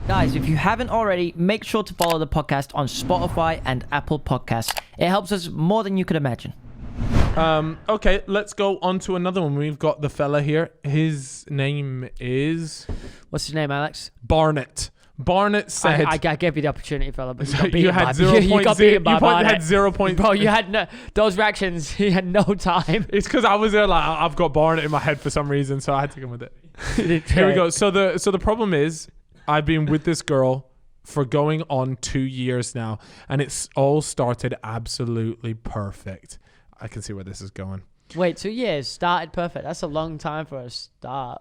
Guys, if you haven't already, make sure to follow the podcast on Spotify and Apple Podcasts. It helps us more than you could imagine. Okay, let's go on to another one. We've got the fella here. His name is... What's his name, Alex? Barnett. Barnett said... I gave you the opportunity, fella, but you had 0 points. Bro, you had no... Those reactions, you had no time. It's because I was there like, I've got Barnett in my head for some reason, so I had to come with it. Here we go. So the problem is, I've been with this girl for going on 2 years now, and it's all started absolutely perfect. I can see where this is going. Wait, 2 years started perfect. That's a long time for a start.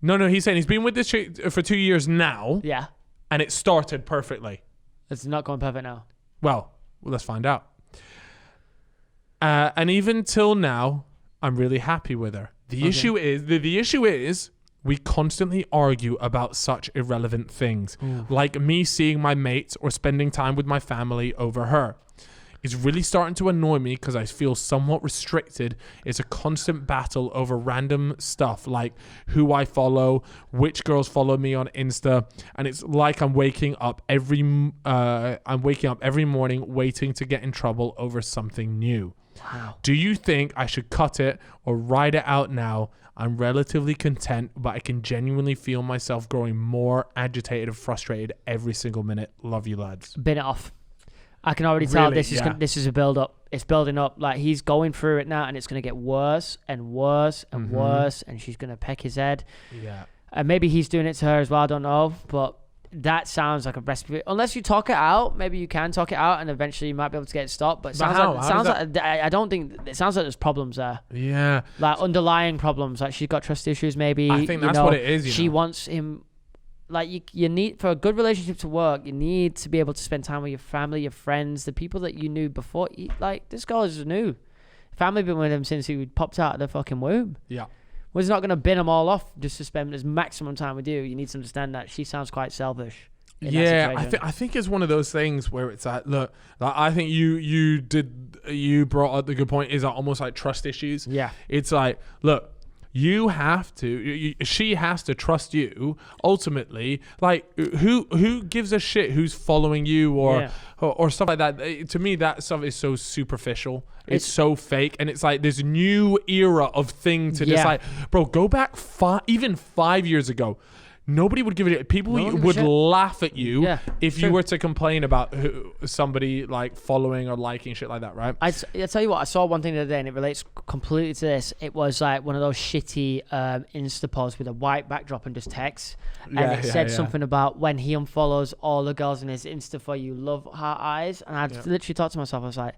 No, he's saying he's been with this chick for 2 years now. Yeah. And it started perfectly. It's not going perfect now. Well, let's find out. And even till now, I'm really happy with her. The issue is we constantly argue about such irrelevant things, like me seeing my mates or spending time with my family over her. It's really starting to annoy me because I feel somewhat restricted. It's a constant battle over random stuff like who I follow, which girls follow me on Insta, and it's like I'm waking up every morning waiting to get in trouble over something new. Wow. Do you think I should cut it or ride it out now? I'm relatively content, but I can genuinely feel myself growing more agitated and frustrated every single minute. Love you, lads. Bin it off. I can already tell Really? this is a build up. It's building up. Like, he's going through it now, and it's going to get worse and worse and worse, and she's going to peck his head. Yeah. And maybe he's doing it to her as well. I don't know, but that sounds like a recipe. Unless you talk it out, maybe you can talk it out, and eventually you might be able to get it stopped. But it sounds I don't think it sounds like there's problems there. Yeah. Like underlying problems. Like, she's got trust issues. Maybe I think that's what it is. She wants him. Like, you need, for a good relationship to work, you need to be able to spend time with your family, your friends, the people that you knew before. Like, this girl is new. Family been with him since he popped out of the fucking womb. Yeah. Well, he's not going to bin them all off just to spend his maximum time with you. You need to understand that she sounds quite selfish. Yeah, I think it's one of those things where it's like, look, like, I think you brought up the good point, is that almost like trust issues. Yeah. It's like, look, you have to, she has to trust you ultimately. Like, who gives a shit who's following you or stuff like that? To me, that stuff is so superficial. It's so fake. And it's like this new era of thing to decide. Bro, go back even 5 years ago. Nobody would give it. People would laugh at you if you were to complain about somebody like following or liking shit like that, right? I tell you what, I saw one thing the other day, and it relates completely to this. It was like one of those shitty Insta posts with a white backdrop and just text, and it said something about when he unfollows all the girls in his Insta for you, love heart eyes, and I literally thought to myself, I was like,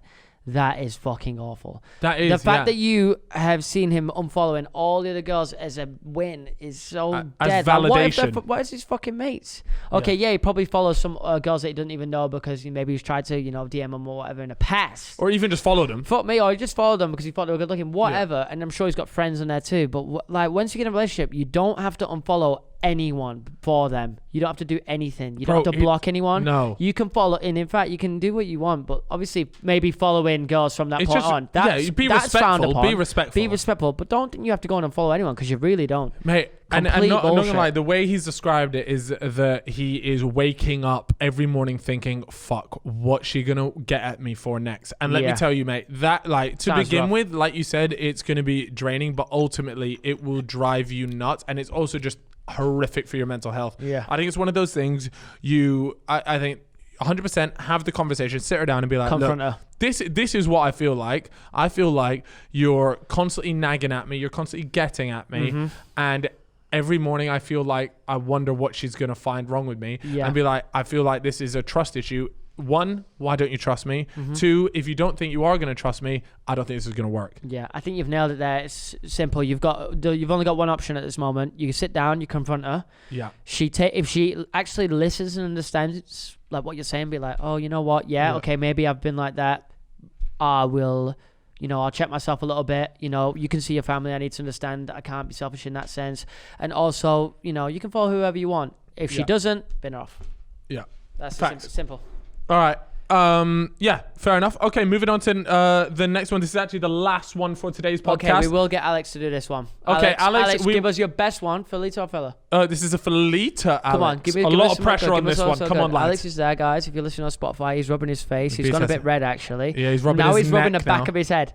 that is fucking awful. That is the fact that you have seen him unfollowing all the other girls as a win is so dead. As validation. What is his fucking mates? Okay, he probably follows some girls that he doesn't even know because maybe he's tried to, DM them or whatever in the past. Or even just followed them. Fuck me, or he just followed them because he thought they were good looking, whatever. And I'm sure he's got friends in there too. But like, once you get in a relationship, you don't have to unfollow anyone for them. You don't have to do anything. You don't have to block anyone. No. You can follow, and in fact, you can do what you want, but obviously maybe following girls from that point on. Be respectful. Be respectful. Be respectful, but don't think you have to go and unfollow anyone, because you really don't. Mate, and I'm not gonna lie, the way he's described it is that he is waking up every morning thinking, fuck, what's she gonna get at me for next? And let me tell you, mate, that, like, to Sounds begin rough. with, like you said, it's gonna be draining, but ultimately it will drive you nuts, and it's also just horrific for your mental health. I think it's one of those things I think 100% have the conversation, sit her down and be like, confront look, her. This is what I feel like. I feel like you're constantly nagging at me, you're constantly getting at me, and every morning I feel like I wonder what she's gonna find wrong with me, and be like, I feel like this is a trust issue. 1, why don't you trust me? 2, if you don't think you are going to trust me, I don't think this is going to work. Yeah, I think you've nailed it there. It's simple. You've only got one option at this moment. You can sit down, you confront her. Yeah. If she actually listens and understands like what you're saying, be like, oh, you know what? Okay, maybe I've been like that. I will, I'll check myself a little bit. You can see your family. I need to understand that I can't be selfish in that sense. And also, you can follow whoever you want. If she doesn't, bin her off. Yeah. That's Facts. simple. All right. Yeah, fair enough. Okay, moving on to the next one. This is actually the last one for today's podcast. Okay, we will get Alex to do this one. Okay, Alex, give us your best one, Felita or fella. This is a Felita, Alex. Come on, give a lot of pressure on this one. Come on, lads. Alex is there, guys. If you're listening on Spotify, he's rubbing his face. He's gone a bit red, actually. Yeah, he's rubbing now his he's rubbing neck the back now. of his head.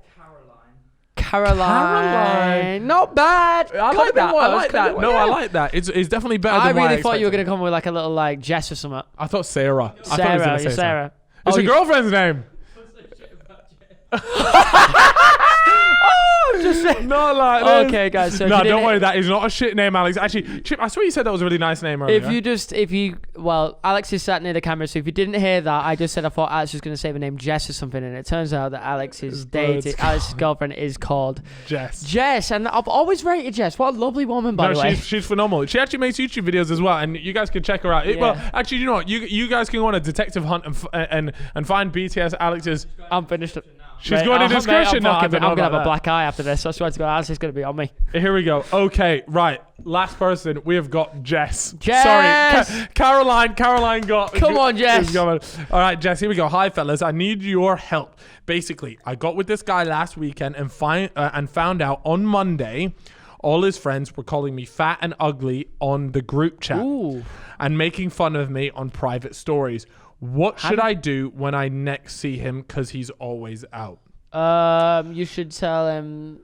Caroline. Not bad. I like that. I like that. No, I like that. It's definitely better I than what really thought you were expected. going to come with like a little like Jess or something. I thought Sarah. I thought he was Sarah, gonna say you're Sarah. It's Oh, a girlfriend's name. Not like this. Okay, guys. So No, if you don't didn't- worry. That is not a shit name, Alex. Actually, Chip, I swear you said that was a really nice name earlier. Well, Alex is sat near the camera, so if you didn't hear that, I just said I thought Alex was going to say the name Jess or something, and it turns out that Alex's girlfriend is called Jess. Jess, and I've always rated Jess. What a lovely woman, by the way. She's phenomenal. She actually makes YouTube videos as well, and you guys can check her out. Yeah. Well, actually, you know what? You guys can go on a detective hunt and find BTS Alex's. I'm finished. She's going in the description now. I'm going to have that. a black eye after this. I swear to God, Alex is going to be on me. Here we go. Okay, right. Last person, we have got Jess. Jess! Sorry, Caroline. Caroline got. Come on, Jess. All right, Jess. Here we go. Hi, fellas. I need your help. Basically, I got with this guy last weekend and found out on Monday, all his friends were calling me fat and ugly on the group chat Ooh. and making fun of me on private stories. What should I do when I next see him? Because he's always out. You should tell him.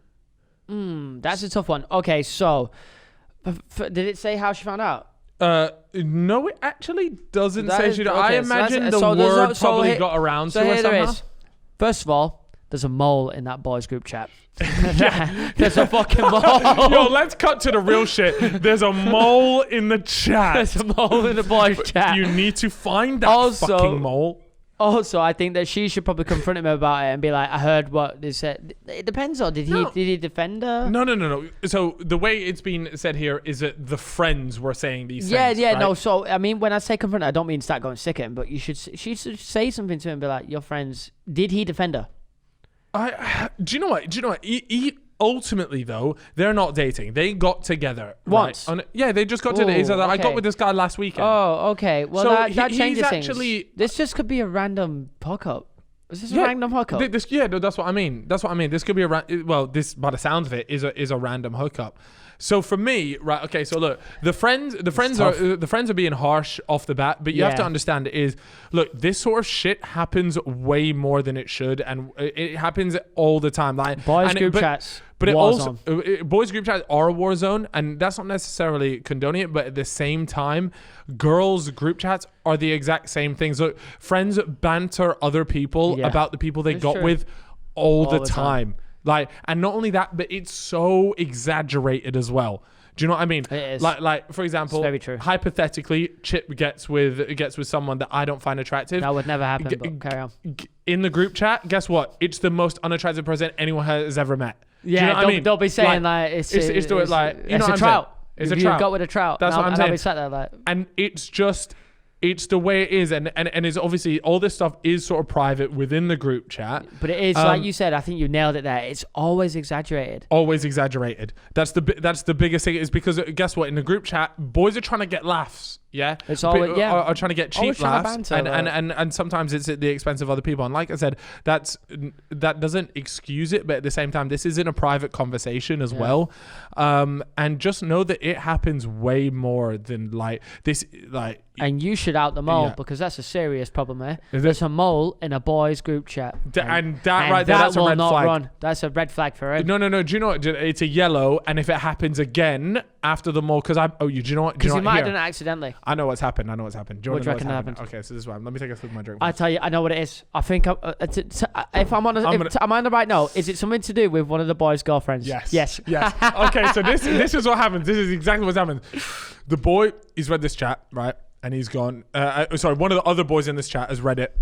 That's a tough one. Okay, so did it say how she found out? No, it actually doesn't That say is- she. okay, I so imagine that's- the so there's word no- so probably here- got around So to her here there somehow. is. First of all, there's a mole in that boys' group chat. There's a fucking mole. Yo, let's cut to the real shit. There's a mole in the chat. There's a mole in the boys' chat. You need to find that Also- fucking mole. Also, I think that she should probably confront him about it and be like, "I heard what they said." It depends on did he defend her? No. So the way it's been said here is that the friends were saying these Yeah, things. yeah, right? no. So I mean, when I say confront her, I don't mean start going sick at him, but she should say something to him, and be like, "Your friends, did he defend her?" Do you know what? Ultimately, though, they're not dating. They got together Once. Right? Yeah, they just got together. Ooh, I okay. got with this guy last weekend. Oh, okay. Well, So that he's changes actually- things. This just could be a random hookup. Is this a random hookup? That's what I mean. This could be this by the sounds of it is a random hookup. So for me, right? Okay, so look, the friends are being harsh off the bat, but you have to understand look, this sort of shit happens way more than it should, and it happens all the time. Like Boys group chats. But it war also zone. boys group chats are a war zone, and that's not necessarily condoning it, but at the same time, girls group chats are the exact same things. Look, friends banter other people about the people they It's got true. with all the time. Like, and not only that, but it's so exaggerated as well. Do you know what I mean? It is. Like for example, It's very true. hypothetically, Chip gets with someone that I don't find attractive. That would never happen, but carry on. In the group chat, guess what? It's the most unattractive person anyone has ever met. Do you know what I mean? Don't be saying like it's the like you know it's what a I'm trout. saying? It's a You trout. got with a trout. That's what I'm and saying. I'll be sat there like. And it's the way it is, and it's obviously all this stuff is sort of private within the group chat. But it is like you said. I think you nailed it there. It's always exaggerated. Always exaggerated. That's the biggest thing, is because guess what? In the group chat, boys are trying to get laughs. Yeah, It's always are trying to get cheap Always trying to laughs, banter, and sometimes it's at the expense of other people. And like I said, that doesn't excuse it, but at the same time, this is in a private conversation as well. And just know that it happens way more than like this. Like, And you should out the mole Yeah. because that's a serious problem, eh? Is it? There's a mole in a boys group chat. and that right there, that that's a will red not flag. run. That's a red flag for him. No. Do you know what? It's a yellow, and if it happens again after the mole, because do you know what? Because he might have Here. done it accidentally. I know what's happened. Do you What want do you to know what's reckon happened? happened? Okay, so this is why. Let me take a sip of my drink. I tell you, I know what it is. I think if I'm on the right note, is it something to do with one of the boys' girlfriends? Yes. Okay, so this is what happens. This is exactly what's happened. The boy, he's read this chat, right? And he's gone. One of the other boys in this chat has read it.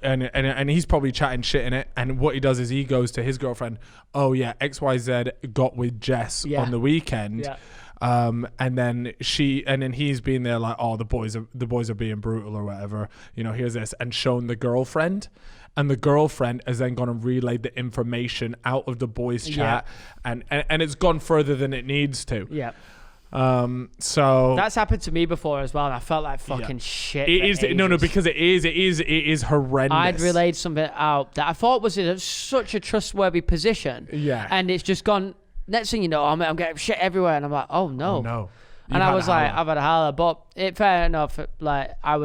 And he's probably chatting shit in it. And what he does is he goes to his girlfriend. Oh yeah, XYZ got with Jess on the weekend. Yeah. And then he's been there like, oh, the boys are being brutal or whatever. You know, here's this, and shown the girlfriend. And the girlfriend has then gone and relayed the information out of the boys' chat, and it's gone further than it needs to. Yeah. So that's happened to me before as well, and I felt like fucking shit. It is because it is horrendous. I'd relayed something out that I thought was in such a trustworthy position. Yeah. And it's just gone. Next thing you know, I'm getting shit everywhere, and I'm like, oh no. No. And I was like, I've had a holler, but fair enough. Like I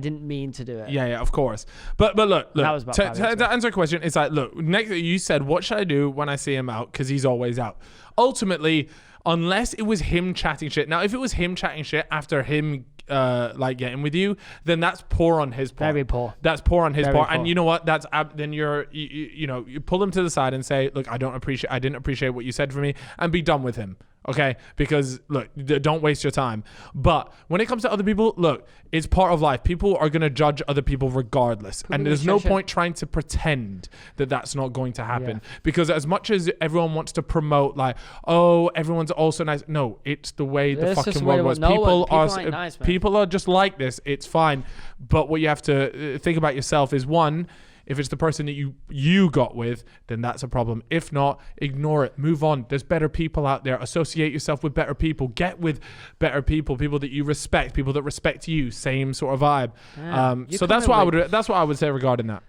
didn't mean to do it. Yeah, of course. But look. That was about to answer your question, it's like, look, next you said, what should I do when I see him out? Because he's always out. Ultimately, unless it was him chatting shit. Now, if it was him chatting shit after him like getting with you, then that's poor on his part. Very poor. That's poor on his Very part. poor. And you know what? Then you pull him to the side and say, look, I didn't appreciate what you said for me, and be done with him. Okay, because look, don't waste your time. But when it comes to other people, look, it's part of life. People are going to judge other people regardless. And there's no point trying to pretend that that's not going to happen. Yeah. Because as much as everyone wants to promote like, oh, everyone's also nice. No, it's the way the fucking world works. People are just like this. It's fine. But what you have to think about yourself is, one, if it's the person that you got with, then that's a problem. If not, ignore it. Move on. There's better people out there. Associate yourself with better people. Get with better people that you respect, people that respect you. Same sort of vibe. So that's what I would say regarding that.